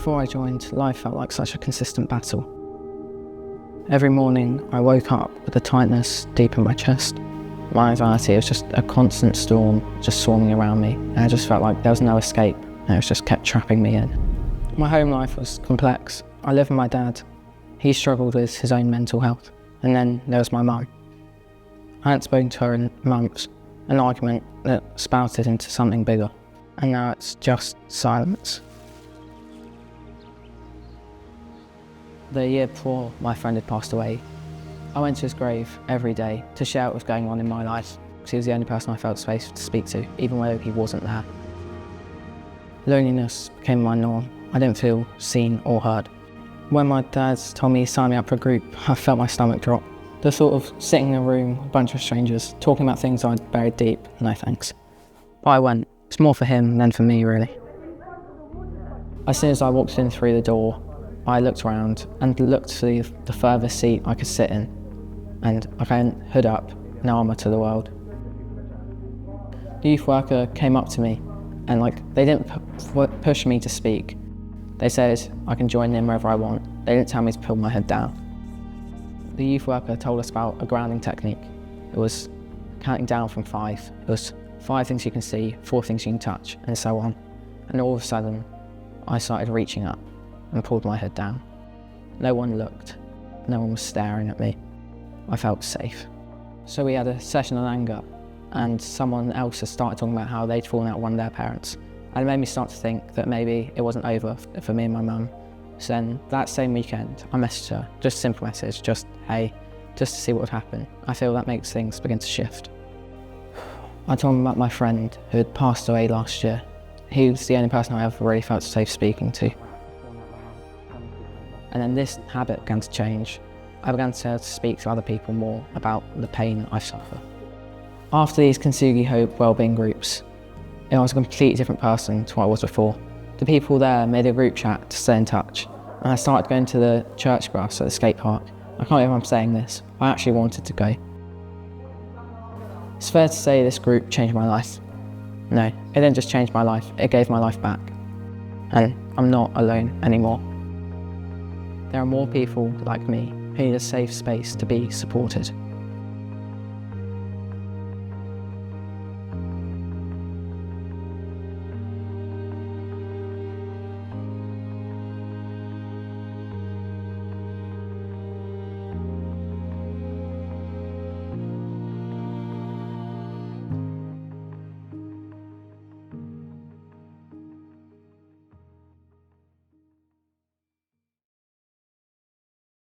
Before I joined, life felt like such a consistent battle. Every morning I woke up with a tightness deep in my chest. My anxiety was just a constant storm just swarming around me, and I just felt like there was no escape, and it was just kept trapping me in. My home life was complex. I lived with my dad. He struggled with his own mental health. And then there was my mum. I hadn't spoken to her in months, an argument that spouted into something bigger. And now it's just silence. The year before my friend had passed away, I went to his grave every day to share what was going on in my life, because he was the only person I felt safe to speak to, even though he wasn't there. Loneliness became my norm. I didn't feel seen or heard. When my dad told me he signed me up for a group, I felt my stomach drop. The thought of sitting in a room with a bunch of strangers, talking about things I'd buried deep, no thanks. But I went. It's more for him than for me, really. As soon as I walked in through the door, I looked around and looked to the furthest seat I could sit in, and I went hood up, no armour to the world. The youth worker came up to me, and they didn't push me to speak. They said I can join in wherever I want. They didn't tell me to pull my head down. The youth worker told us about a grounding technique. It was counting down from 5. It was 5 things you can see, 4 things you can touch, and so on. And all of a sudden, I started reaching up and pulled my head down. No one looked. No one was staring at me. I felt safe. So we had a session on anger, and someone else had started talking about how they'd fallen out with one of their parents. And it made me start to think that maybe it wasn't over for me and my mum. So then that same weekend, I messaged her, just a simple message, just hey, just to see what would happen. I feel that makes things begin to shift. I told him about my friend who had passed away last year. He was the only person I ever really felt safe speaking to. And then this habit began to change. I began to speak to other people more about the pain I suffer. After these Kintsugi Hope Wellbeing Groups, I was a completely different person to what I was before. The people there made a group chat to stay in touch, and I started going to the church grass at the skate park. I can't believe I'm saying this, I actually wanted to go. It's fair to say this group changed my life. No, it didn't just change my life, it gave my life back. And I'm not alone anymore. There are more people like me who need a safe space to be supported.